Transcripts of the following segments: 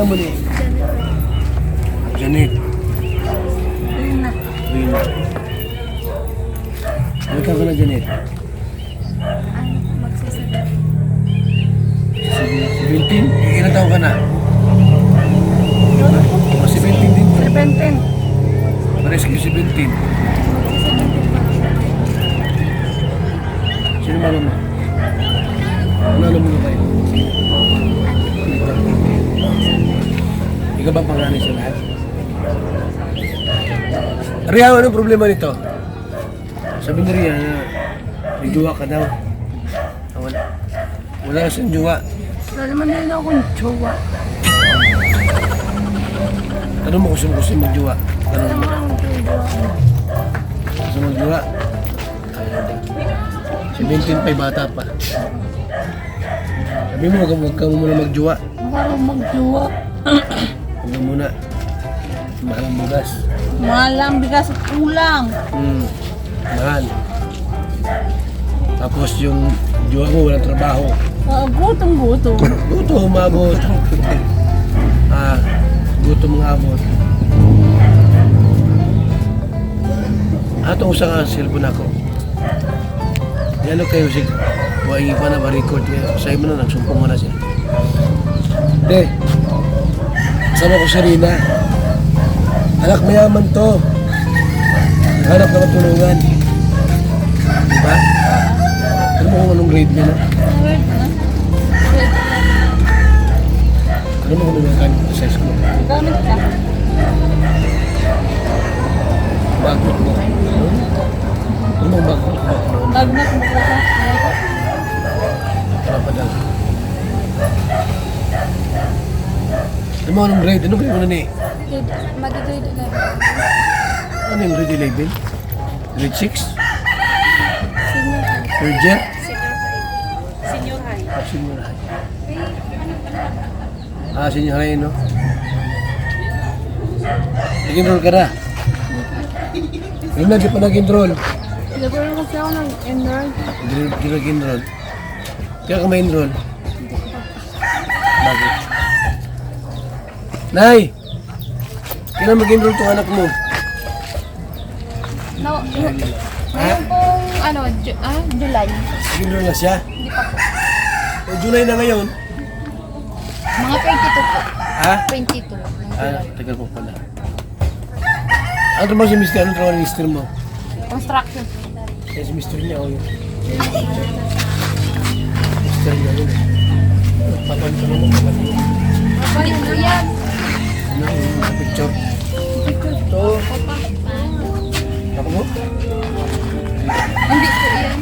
mo ni? Janet. Rina. Rina. Ano ka na, Janet? Magsasagot. 17? Ilan taon ka na? O, 17 din. 17. Pares ka 17. Sino mama mo? Ano mo na kayo? Ikaw ba panganay sa lahat? Ria, anong problema nito? Sabi ni Ria na may jowa ka daw. Ah, wala. Wala ka siyang jowa. Wala naman din akong jowa. Tanong mo kung gusto mag-jowa. Tanong Wala mo. naman akong jowa. Gusto mag-jowa? Ayaw daw. 17 pa, bata pa. Sabi mo, huwag ka muna mag-jowa. Parang magjowa. Huwag ka muna. Mahal ang bugas. Mahal ang bigas at ulang. Mahal. Tapos yung jowa mo, walang trabaho. Gutom. Gutom, umabot. Gutom nga abot. Atong usa ka cellphone ako. Yan kayo sig waingi pa na ma-record niya. Sa'yo mo na, nagsumpong mo na siya. De, kasama ko si Rina. Anak mayaman to. Hanap na matulungan. Diba? Ano mo kung anong grade niya na? Ano mo kung anong grade sa school? Gamit ka. Bagot mo. Ano mo bagot mo? Bagnat mo ka. Para pa daw. Ano mo anong grade? Anong grade mo na ni? Mag-grade 11. Ano yung grade 11? Grade 6? Senior high. Third year? Senior high. Senior high. Senior high, no? Nag-enroll ka na? Hindi di pa nag-enroll. Nag-enroll kasi ako nag-enroll. Hindi nag-enroll. Kaya ka ma-enroll? Bakit? Nay! Kailan mag-enroll itong anak mo? No, ngayon pong, July. Nag-enroll na siya? Hindi pa po. July na ngayon. Mga 22 po. Ha? 22. Tagal po pala. Ano trabaho si Mister? Ano trabaho ni Mister mo? Construction. Kaya si Mister niya, o yun. Mister niya yun. Papantan mo, papantan mo. Hindi po yan. Ano yung picture? Ito. Ako mo? Hindi po yan.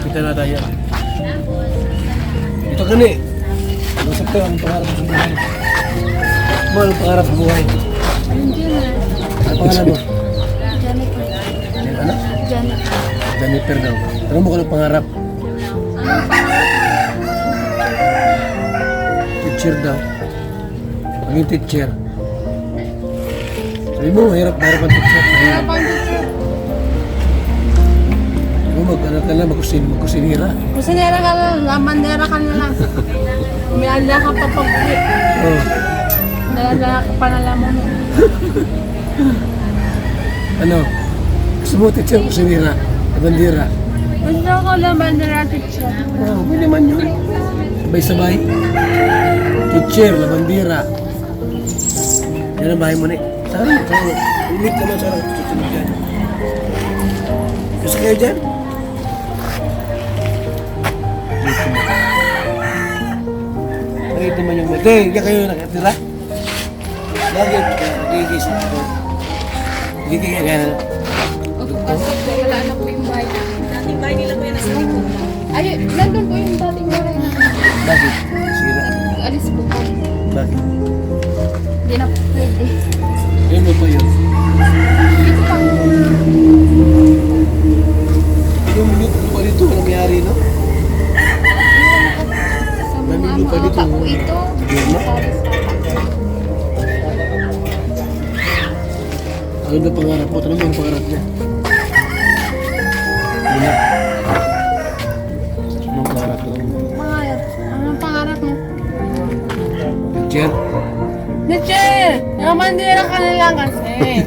Kita na tayo. Ito ka ni. Masap tayo ang pangarap sa buhay. Ano ang pangarap sa buhay? Engineer. Ano pangalan mo? Janitor. Ano? Janitor. Janitor daw. Tanong mo kung anong pangarap? Teacher daw. Maging teacher. Sabi mo, mahirap ang teacher. Kaya pang teacher. Sabi mo, mag-anak ka lang, magkusinira. Kusinera ka lang, lamandera ka na lang. Umianda ka pa pag-uwi. Oh. Dala ka pa na lamang mo. Ano? Gusto mo, teacher, kusinira. Bandira. Gusto ko lamandera teacher. Oh, may naman yun. Sabay-sabay. Teacher, labandira. Yan ang bahay mo ni. Saan? Ulit naman sa susunod dyan. Gusto kayo dyan? Bakit naman yung mga... Hey, hindi kayo nakatira? Bakit? Nagigising ako. Hindi kayo kaya... Wala na po yung bahay namin. Dating bahay nila po yung nasa likod. Ay, nandun po yung dating bahay namin. Bakit? Sira. Alis po po. Bakit? Hindi na po pwede. Yun mo pa yun. Dito pa. Yung lupa dito, walang mayari, no? Sa mga Daming lupa mga dito. pa po ito. Yun na. Ano na pangarap mo? Tanong mo yung pangarap niya. Yun na. Anong pangarap mo? Pangarap. Anong pangarap mo? teacher? Teacher! Yung bandera ka na lang kasi.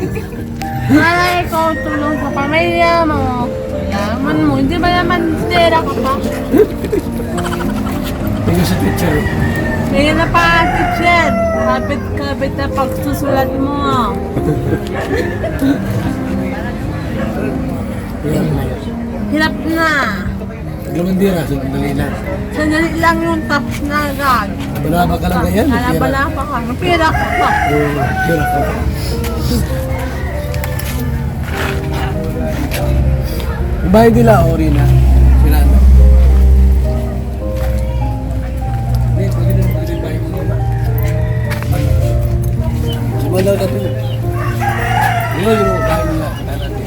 Para ikaw tulong sa pamilya mo. Yaman mo. Hindi ba naman bandera ka pa? Thank you sa teacher. Kaya na pa, teacher. Kabit na pagsusulat mo. Yan na. Hirap na. Gamandira, sandali na. Sandali lang yung tapos na agad. Balaba ka lang ganyan. Kalabala pa ka. Pira ka pa. Oo, tira ka. Yung bahay nila, ori na. Sila na. Hindi, pwede na yung bahay mo naman. Sumalaw natin. Yun yung bahay nila. Kita natin.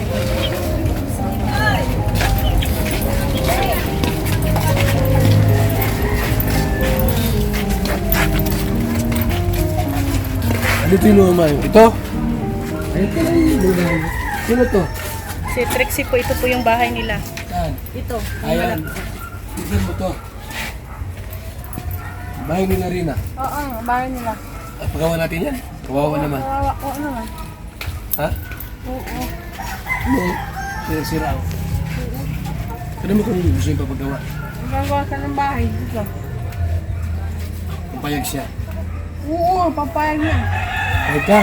Dito yung lumay. Ito? Ito lang yung lumay. Sino to? Si Trixie po, ito po yung bahay nila. Saan? Ito. Ayan. Tignan mo to. Bahay nila rin ah. Oo, bahay nila. At pagawa natin yan. Kawawa naman. Oo naman. Ha? Oo. Ano? Sira ako. Kaya mo kung gusto yung papagawa. Gagawa ka ng bahay dito. Kung payag siya. Oo, papayag na. Payag ka?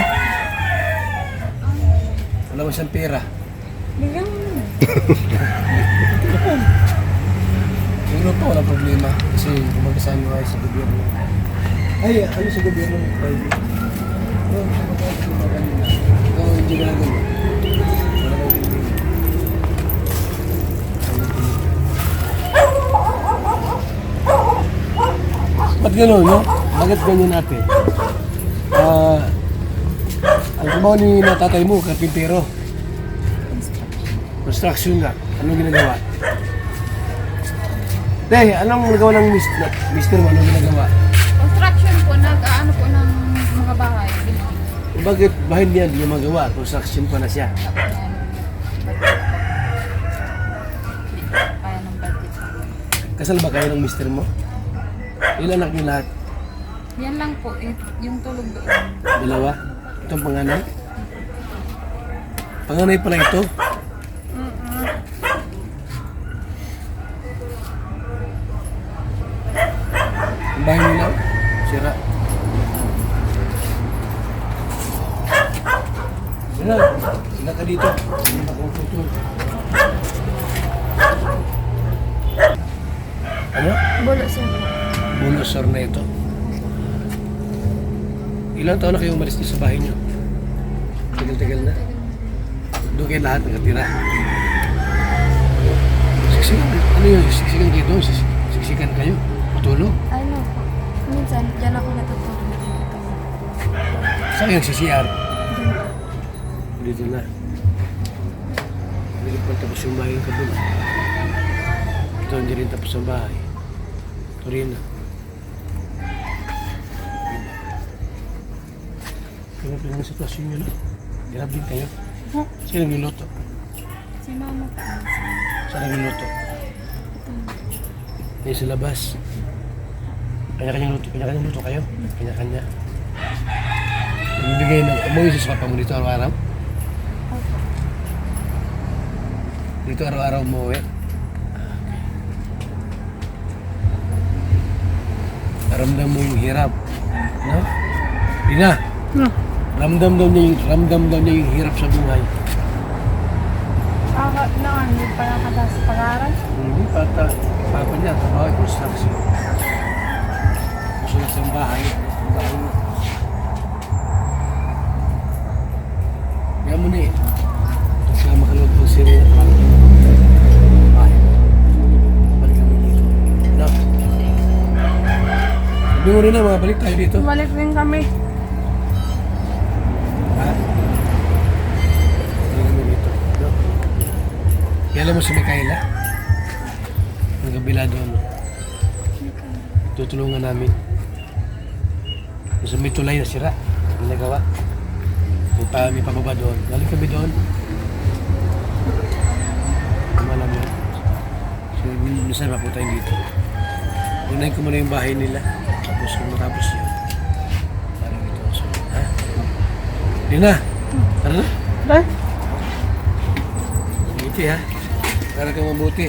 Wala mo siyang pera. Bigyan mo na. Siguro po walang problema. Kasi gumagasahan mo ay sa gobyerno. Ay, ano sa gobyerno? Private. Oo, sa gobyerno. Oo, hindi na lang. Wala kang hindi. Ba't gano'n, no? Bakit ganyan natin? Ang trabaho ni natatay mo, karpintero. Construction nga. Anong ginagawa? Tay, anong nagawa ng mister mo? Anong ginagawa? Construction po, nag-ano po ng mga bahay. Bakit bahay niya hindi niya magawa? Construction pa na siya. Kaya ng budget. Kasal ba kayo ng mister mo? Ilan anak niyo lahat? Yan lang po, yung tulog doon. Dalawa? Itong panganay? Panganay pala ito? Ang bahay nila? Sira. Sira. Sila ka dito. Hindi makaputol. Ano? Bulo siya. Bunosor na ito. Ilang taon na kayo umalis dito sa bahay niyo? Tagal-tagal na. Doon kayo lahat nakatira. Siksikan. Ano yun? Siksikan kayo doon? Siksikan kayo? Matulog? Ano po? Minsan, dyan ako natutulog. Saan kayo nagsisiyar? Dito na. Hindi pa tapos yung bahay ka doon. Ito hindi rin tapos ang bahay. Ito rin na. Kaya pala ng sitwasyon nyo na. Hirap din kayo. Sino nagluluto? Si mama po. Saan nagluluto? Kayo sa labas. Kanya-kanyang luto kayo. Kanya-kanya. Nagbibigay ng umuwi sa papa mo dito araw-araw? Dito araw-araw umuwi? Ramdam mo yung hirap. No? Dina! Ramdam daw niya yung hirap sa buhay. Hindi pa nakataas sa pag-aaral. Hindi, papa niya, trabaho ay construction. Gusto na sa bahay. Ang bahay mo. Kaya mo na eh. Kung siya makalog po siya rin at bahay mo. Balik kami dito. No? Sabi mo rin na, balik tayo dito. Balik din kami. Ha? Balik kami dito. No? Kaya alam mo si Mikaela? Ang kabila doon. Tutulungan namin. Kasi may tulay na sira. Ang nagawa. May pababa doon. Galing kami doon. Malam yun. So, minsan mapunta tayo dito. Unahin ko muna yung bahay nila. Tapos kung matapos yun, Rina, tara na. Ba? Iti ha. Para kang mabuti.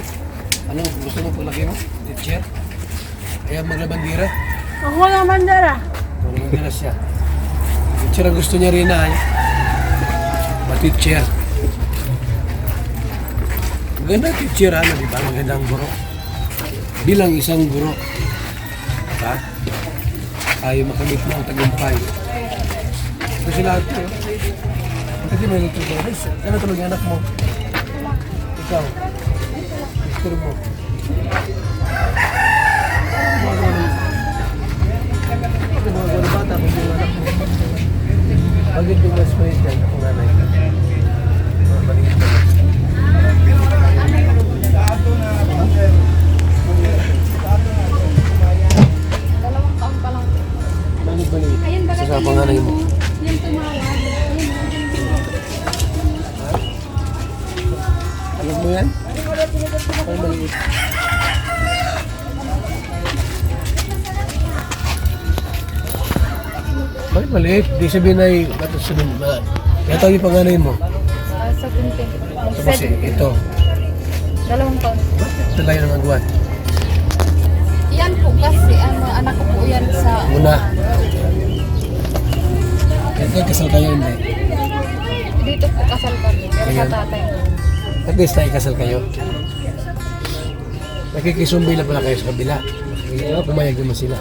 Ano, gusto mo palaki mo? Teacher? Kaya maglabandira? Ako naman dara. Maglabandira siya. Teacher ang gusto niya rin na. Ma-teacher. Maganda teacher ha, di ba? Magandang guro. Bilang isang guro. Ha? Tayo makamit mo ang tagumpay. Kasi lahat ko. Kasi may nagtutulog. Kaya tulog yung anak mo. Ikaw. Gusto mo. Bakit mga gano'ng bata kung yung anak mo? Bakit yung mas may dyan akong nanay? Mga maliit na. Dalawang taon pa lang. Bakit maliit? Sa panganay mo. Yung tumawag. Alam mo yan? Ay, maliit. Bakit maliit? Di sabihin ay bato sa nung kaya tawag yung panganay mo. Sa kunting. Kasi ito. Dalawang taon. Bakit talayo ng agwat? Yan po kasi, anak ko po yan sa... Muna. Ito, kasal kayo hindi. Dito po kasal kami, pero sa Ayan. tatay. At least naikasal kayo. Nakikisumbay na pala kayo sa kabila. Pumayag naman sila.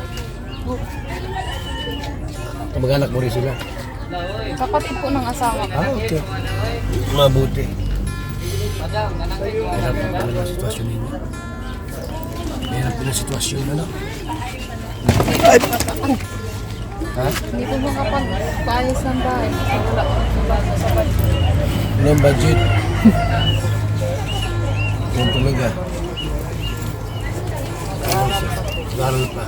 Kamag-anak mo rin sila. Kapatid po ng asawa ko. Ah, okay. Mabuti. Hirap na pala ang sitwasyon ninyo. Hirap din ang sitwasyon, ano? Ay! Ha? Hindi po makapag-paayos ng bahay. Wala po sa budget. Walang budget. Yan talaga. Laral pa.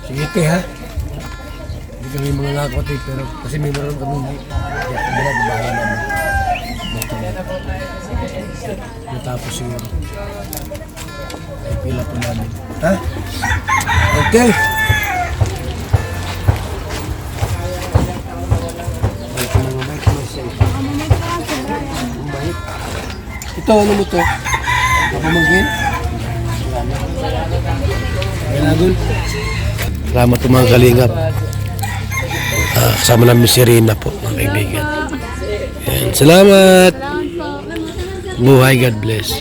Sige, te, ha? Hindi kami mga nakakot, eh, pero kasi may meron kami hindi. Kaya kabila, bahala namin. Natapos siguro. Ay, pila po namin. Ha? Okay. Ay, ito na nga, ito na siya. Ang bait. Ito, ano mo to? Kapamagin? Ganagol? Salamat po mga kalingap. Kasama namin si Rina po, mga kaibigan. Yan. Salamat! Buhay, God bless.